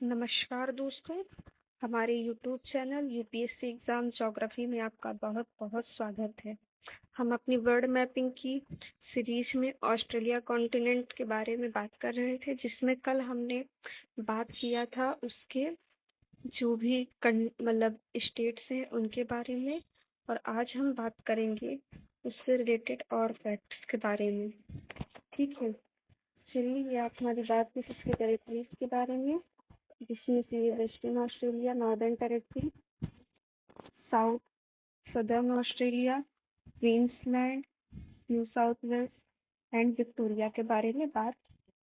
नमस्कार दोस्तों, हमारे YouTube channel UPSC exam geography में आपका बहुत बहुत स्वागत है। हम अपनी वर्ल्ड मैपिंग की सीरीज में ऑस्ट्रेलिया कॉन्टिनेंट के बारे में बात कर रहे थे, जिसमें कल हमने बात किया था उसके जो भी मतलब स्टेट्स हैं उनके बारे में, और आज हम बात करेंगे उससे रिलेटेड और फैक्ट्स के बारे में। ठीक है, चलिए ये आप हमारी बात की इसके टेरिटरीज के बारे में, जिसमें से Western Australia, Northern Territory, South Southern Australia, Queensland, New South Wales and Victoria के बारे में बात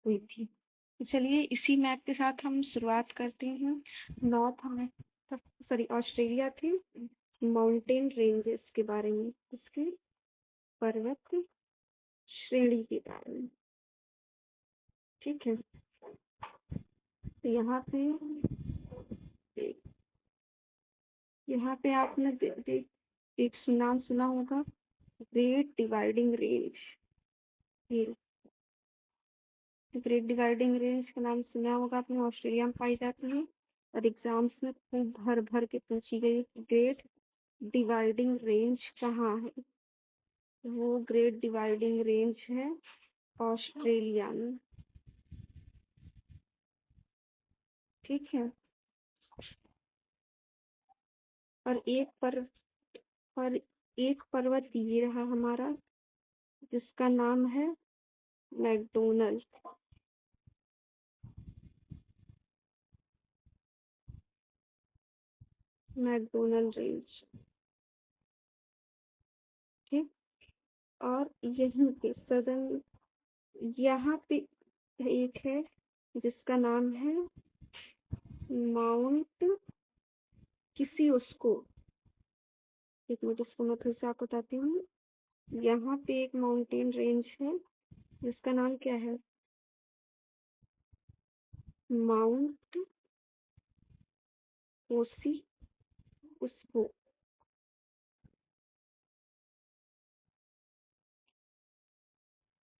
हुई थी। तो चलिए इसी मैप के साथ हम शुरुआत करते हैं। नॉर्थ हमें सॉरी ऑस्ट्रेलिया के माउंटेन रेंजेस के बारे में, उसकी पर्वत श्रेणी के बारे में। ठीक है, तो यहाँ पे आपने एक नाम सुना होगा, ग्रेट डिवाइडिंग रेंज। ये ग्रेट डिवाइडिंग रेंज का नाम सुना होगा आपने, ऑस्ट्रेलिया में पाई जाती है और एग्जाम्स में खूब भर भर के पूछी गई। ग्रेट डिवाइडिंग रेंज कहाँ है? वो ग्रेट डिवाइडिंग रेंज है ऑस्ट्रेलिया में। ठीक है, और एक पर्वत ये रहा हमारा, जिसका नाम है मैकडोनल्ड। McDonald range. ठीक, और यहीं पे सदर्न, यहाँ पे एक है जिसका नाम है माउंट किसी उसको, एक मिनट इसको मैं फिर से आपको बताती हूँ। यहाँ पे एक माउंटेन रेंज है जिसका नाम क्या है, माउंट कोसी उसको।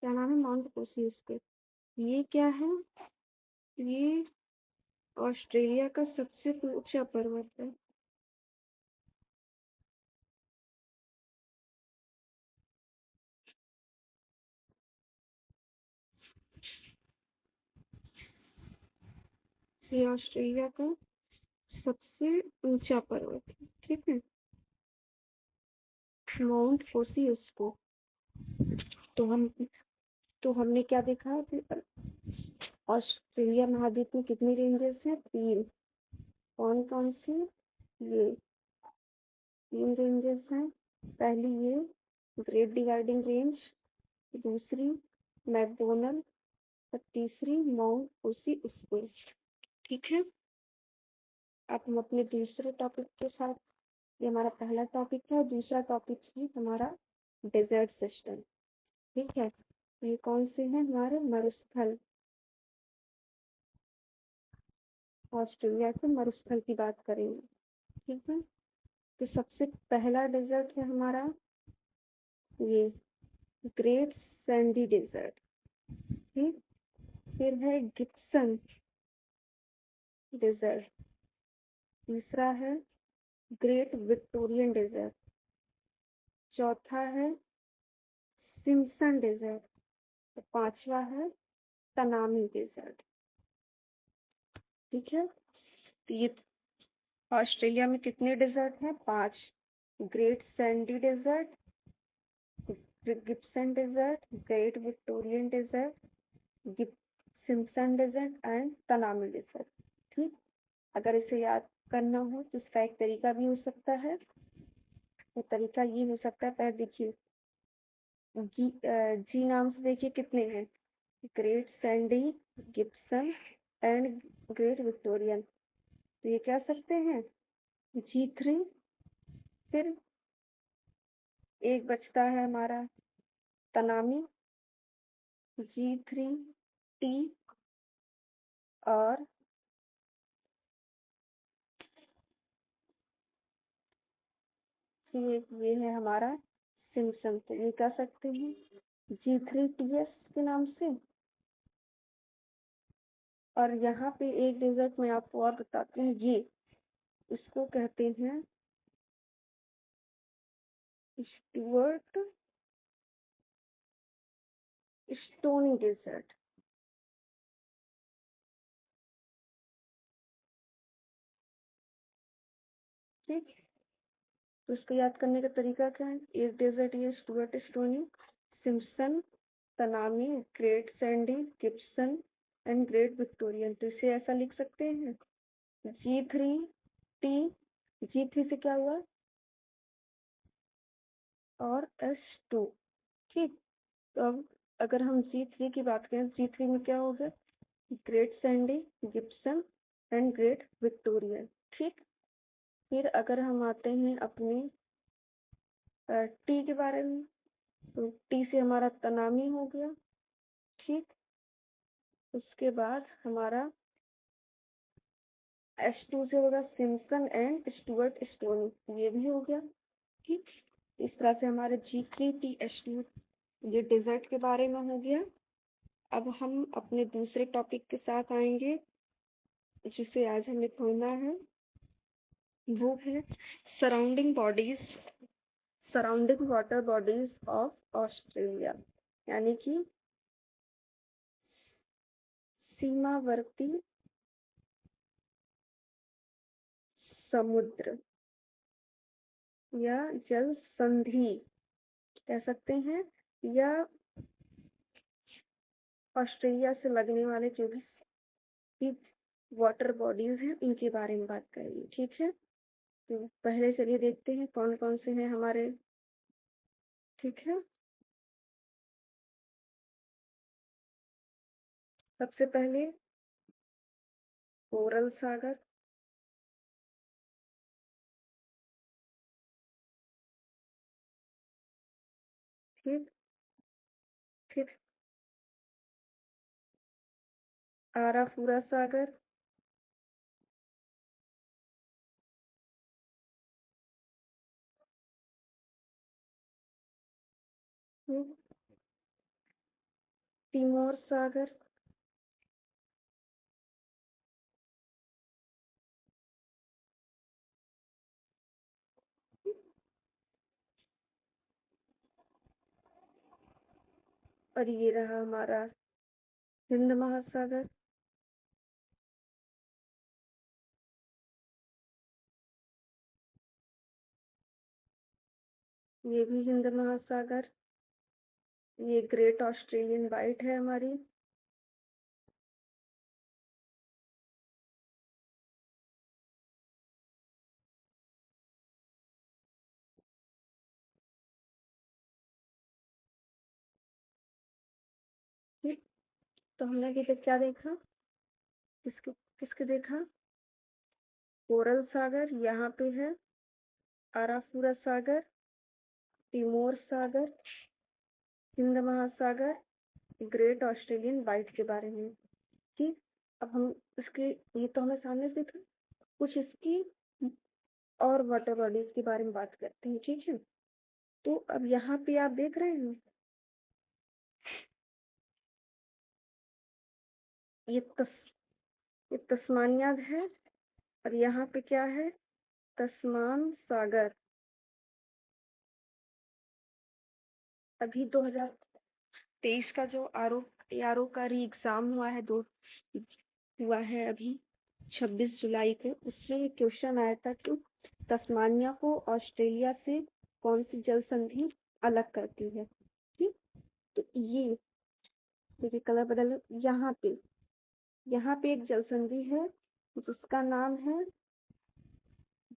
क्या नाम है? माउंट कोसी उसको। ये क्या है? ये ऑस्ट्रेलिया का सबसे ऊंचा पर्वत है। ये ऑस्ट्रेलिया का सबसे ऊंचा पर्वत है। ठीक है, माउंट कोसी उसको। तो हमने क्या देखा कि ऑस्ट्रेलिया महाद्वीप में कितनी रेंजेस हैं? 3। कौन कौन सी? ये 3 रेंजेस हैं। पहली ये ग्रेट डिवाइडिंग रेंज, दूसरी मैकडोनल्ड और तीसरी माउंट कोसी उसको। ठीक है, अब हम अपने दूसरे टॉपिक के साथ, ये हमारा पहला टॉपिक है, दूसरा टॉपिक है हमारा डेजर्ट सिस्टम। ठीक है, ये कौन से हैं? हमारे मरुस्थल। ऑस्ट्रेलिया के मरुस्थल की बात करेंगे। ठीक है, तो सबसे पहला डेजर्ट है हमारा ये ग्रेट सैंडी डेजर्ट। ठीक, फिर है गिब्सन डेजर्ट, तीसरा है ग्रेट विक्टोरियन डेजर्ट, चौथा है सिम्पसन डेजर्ट, और पांचवा है तनामी डेजर्ट। ठीक है, तो ये ऑस्ट्रेलिया में कितने डेजर्ट हैं? 5। Great Sandy Desert, Gibson Desert, Great Victorian Desert, Simpson Desert and Tanami Desert. ठीक, अगर इसे याद करना हो तो इसका एक तरीका भी हो सकता है। वो तरीका ये हो सकता है, पहले देखिए जी नाम से देखिए कितने हैं, great Sandy, Gibson and great Victorian. तो ये कह सकते हैं G3। फिर एक बचता है हमारा तनामी, G3T, और ये है हमारा सिम्पसन। तो ये कह सकते हैं G3TS के नाम से, और यहाँ पे एक डेजर्ट मैं आपको और बताती हूँ, ये इसको कहते हैं स्टुअर्ट स्टोनी डेजर्ट। ठीक, तो इसको याद करने का तरीका क्या है? एक डेजर्ट ये Stuart stony, Simpson, Tanami, great Sandy, Gibson and great Victorian. तो इसे ऐसा लिख सकते हैं, G3 T, G3 से क्या हुआ? और S2। ठीक, तो अब अगर हम G3 की बात करें, G3 में क्या होगा? Great Sandy, Gibson and great Victorian. ठीक, फिर अगर हम आते हैं अपने टी के बारे में, तो टी से हमारा तनामी हो गया। ठीक, उसके बाद हमारा S2 से होगा सिम्पसन एंड स्टुअर्ट स्टोनी, ये भी हो गया। ठीक, इस तरह से हमारे G3TH2 ये डेजर्ट के बारे में हो गया। अब हम अपने दूसरे टॉपिक के साथ आएंगे जिसे आज हमें पढ़ना है, वो है surrounding bodies, surrounding water bodies of Australia, यानी कि सीमावर्ती समुद्र या जल संधि कह सकते हैं, या ऑस्ट्रेलिया से लगने वाले जो भी वाटर बॉडीज हैं इनके बारे में बात करेंगे। ठीक है, तो पहले चलिए देखते हैं कौन कौन से हैं हमारे। ठीक है, सबसे पहले कोरल सागर, ठीक, फिर आराफुरा सागर, ठीक, तिमोर सागर, और ये रहा हमारा हिंद महासागर, ये भी हिंद महासागर, ये ग्रेट ऑस्ट्रेलियन वाइट है हमारी, ठीक। तो हमने अभी तक क्या देखा, किसके किसके देखा? कोरल सागर यहाँ पे है, आराफुरा सागर, तिमोर सागर, हिंद महासागर, ग्रेट ऑस्ट्रेलियन वाइट के बारे में। ठीक, अब हम इसके, ये तो हमें सामने से देखा, कुछ इसकी और वाटर बॉडीज के बारे में बात करते हैं। ठीक है, तो अब यहाँ पे आप देख रहे हैं ये ये तस्मानिया है, और यहाँ पे क्या है? तस्मान सागर। अभी 2023 का जो आरओ का री एग्जाम हुआ है, दो हुआ है अभी 26 जुलाई को, उसमें ये क्वेश्चन आया था कि तस्मानिया को ऑस्ट्रेलिया से कौन सी जल संधि अलग करती है। ठीक, तो ये देखिए कलर बदल, यहाँ पे एक जल संधि है जिसका नाम है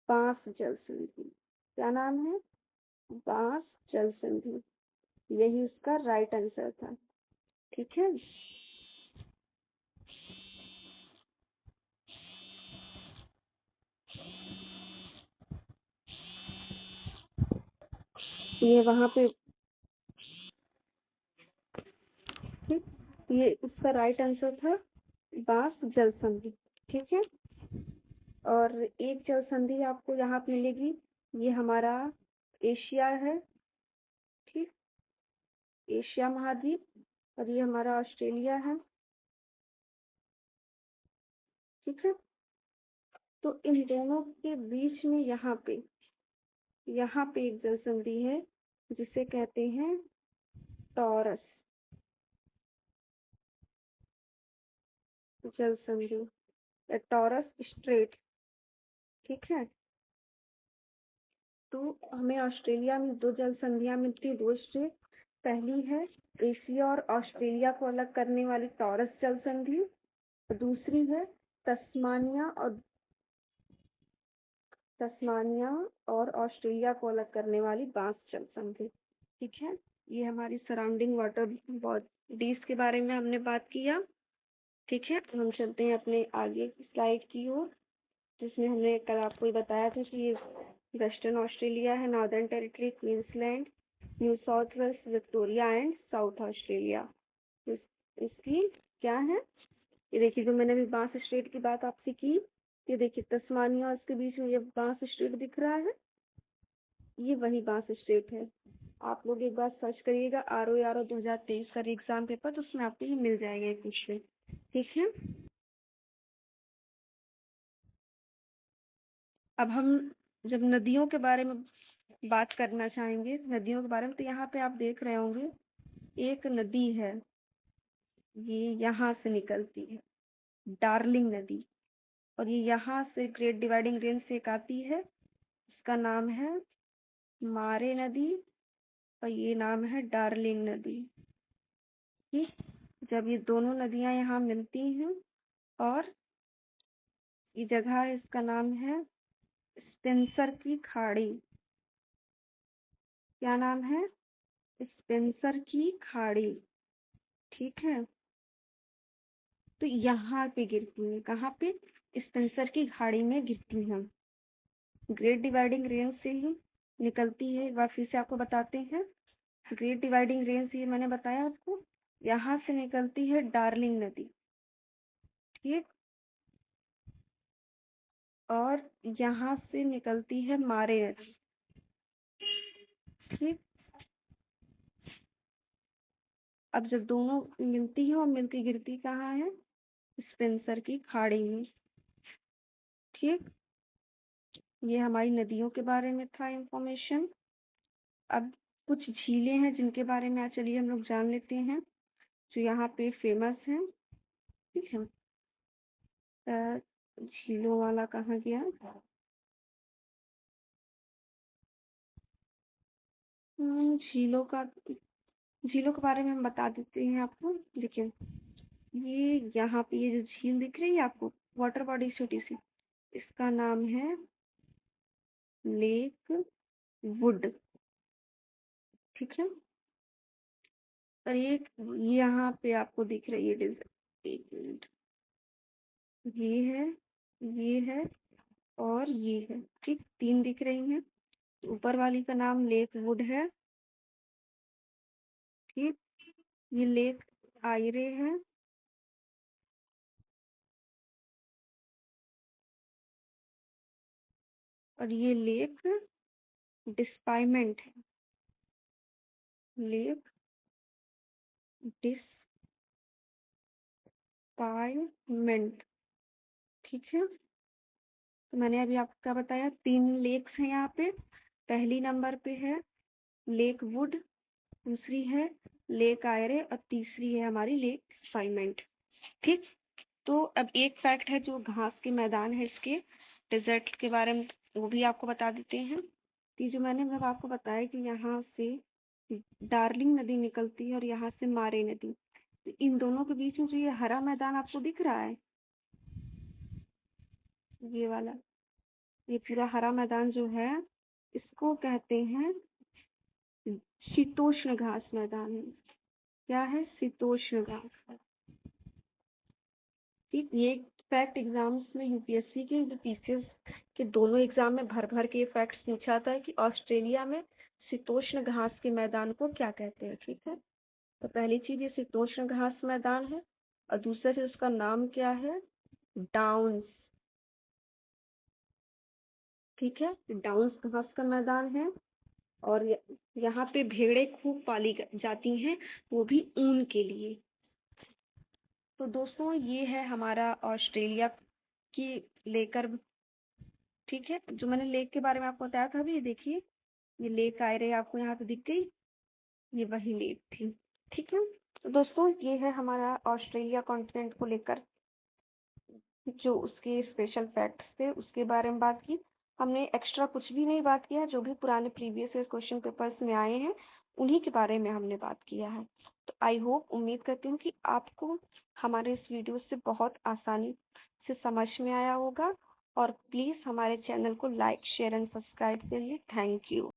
बांस जल संधि। क्या नाम है? बांस जल संधि, यही उसका राइट आंसर था। ठीक है, ये वहां पे, ठीक, ये उसका राइट आंसर था बांस जल संधि। ठीक है, और एक जल संधि आपको यहाँ पे मिलेगी, ये हमारा एशिया है। ठीक, एशिया महाद्वीप, और ये हमारा ऑस्ट्रेलिया है। ठीक है। तो इन दोनों के बीच में यहाँ पे एक जल संधि है जिसे कहते हैं टॉरस जल संधि या टॉरस स्ट्रेट। ठीक है। तो हमें ऑस्ट्रेलिया में दो जल संधियां मिलती है, दो स्ट्रेट। पहली है एशिया और ऑस्ट्रेलिया को अलग करने वाली टॉरस जल संधि, और दूसरी है तस्मानिया और ऑस्ट्रेलिया को अलग करने वाली बांस जल संधि। ठीक है। ये हमारी सराउंडिंग वाटर बॉडीज के बारे में हमने बात किया। ठीक है। हम चलते हैं अपने आगे की स्लाइड की ओर, जिसमें हमने कल आपको ये बताया था कि ये वेस्टर्न ऑस्ट्रेलिया है, Northern Territory, Queensland, New South Wales, Victoria and South Australia. इसकी क्या है, ये देखिए जो मैंने अभी बांस स्ट्रेट की बात आपसे की, ये देखिए तस्मानिया और इसके बीच में ये बांस स्ट्रेट दिख रहा है, ये वही बांस स्ट्रेट है। आप लोग एक बार सर्च करिएगा ROE 2023 का एग्जाम पेपर, तो उसमें आपको ये मिल जाएगा ये क्वेश्चन। ठीक है। अब हम जब नदियों के बारे में बात करना चाहेंगे, नदियों के बारे में, तो यहाँ पे आप देख रहे होंगे एक नदी है, ये यहाँ से निकलती है, डार्लिंग नदी, और ये यहाँ से ग्रेट डिवाइडिंग रेंज से एक आती है, इसका नाम है मारे नदी, और ये नाम है डार्लिंग नदी। ठीक। जब ये दोनों नदियाँ यहाँ मिलती हैं, और ये जगह है, इसका नाम है स्पेंसर की खाड़ी। क्या नाम है? स्पेंसर की खाड़ी। ठीक है। तो यहाँ पे गिरती है, कहाँ पे? स्पेंसर की खाड़ी में गिरती है, ग्रेट डिवाइडिंग रेंज से ही निकलती है। एक बार फिर से आपको बताते हैं, ग्रेट डिवाइडिंग रेंज ये मैंने बताया आपको, यहाँ से निकलती है डार्लिंग नदी। ठीक। और यहाँ से निकलती है मारे नदी। ठीक। अब जब दोनों मिलती है और मिलती गिरती कहाँ है? स्पेंसर की खाड़ी में। ठीक। ये हमारी नदियों के बारे में था इंफॉर्मेशन। अब कुछ झीलें हैं जिनके बारे में आज चलिए हम लोग जान लेते हैं, जो यहाँ पे फेमस हैं। ठीक है। झीलों वाला कहाँ गया? झीलों के बारे में हम बता देते हैं आपको। देखिए ये यहाँ पे ये जो झील दिख रही है आपको, वाटर बॉडी छोटी सी, इसका नाम है लेक वुड। ठीक है। और एक यहाँ पे आपको दिख रही है डिज़र्ट, एक मिनट, ये है, ये है, और ये है। ठीक, तीन दिख रही हैं। ऊपर वाली का नाम लेक वुड है। ठीक। ये लेक आयरे है, और ये लेक डिस्पाइमेंट है, लेक डिस्पाइमेंट। ठीक है। तो मैंने अभी आपको क्या बताया, तीन लेक्स हैं यहाँ पे। पहली नंबर पे है लेक वुड, दूसरी है लेक आयरे, और तीसरी है हमारी लेक डिस्पाइमेंट। ठीक। तो अब एक फैक्ट है जो घास के मैदान है इसके डेजर्ट के बारे में, वो भी आपको बता देते हैं। कि जो मैंने मतलब आपको बताया कि यहाँ से डार्लिंग नदी निकलती है और यहाँ से मारे नदी, तो इन दोनों के बीच में जो ये हरा मैदान आपको दिख रहा है, ये वाला, ये पूरा हरा मैदान जो है, इसको कहते हैं शीतोष्ण घास मैदान है। क्या है? शीतोष्ण घास। ठीक। ये फैक्ट एग्जाम्स में यूपीएससी के जो पीसीएस के दोनों एग्जाम में भर भर के ये फैक्ट पूछा था कि ऑस्ट्रेलिया में शीतोष्ण घास के मैदान को क्या कहते हैं। ठीक है। तो पहली चीज ये शीतोष्ण घास मैदान है, और दूसरा चीज उसका नाम क्या है? डाउन्स। ठीक है। डाउन्स घास का मैदान है, और यहाँ पे भेड़ें खूब पाली जाती हैं, वो भी ऊन के लिए। तो दोस्तों ये है हमारा ऑस्ट्रेलिया कि लेकर, ठीक है, जो मैंने लेक के बारे में आपको बताया था अभी, देखिए ये लेक आ रही है आपको यहाँ पे दिख गई, ये वही लेक थी। ठीक है, तो दोस्तों ये है हमारा ऑस्ट्रेलिया कॉन्टिनेंट को लेकर जो उसके स्पेशल फैक्ट्स थे उसके बारे में बात की। हमने एक्स्ट्रा कुछ भी नहीं बात किया, जो भी पुराने प्रीवियस ईयर क्वेश्चन पेपर्स में आए हैं उन्हीं के बारे में हमने बात किया है। तो आई होप, उम्मीद करती हूँ कि आपको हमारे इस वीडियो से बहुत आसानी से समझ में आया होगा। और प्लीज़ हमारे चैनल को लाइक शेयर एंड सब्सक्राइब के लिए थैंक यू।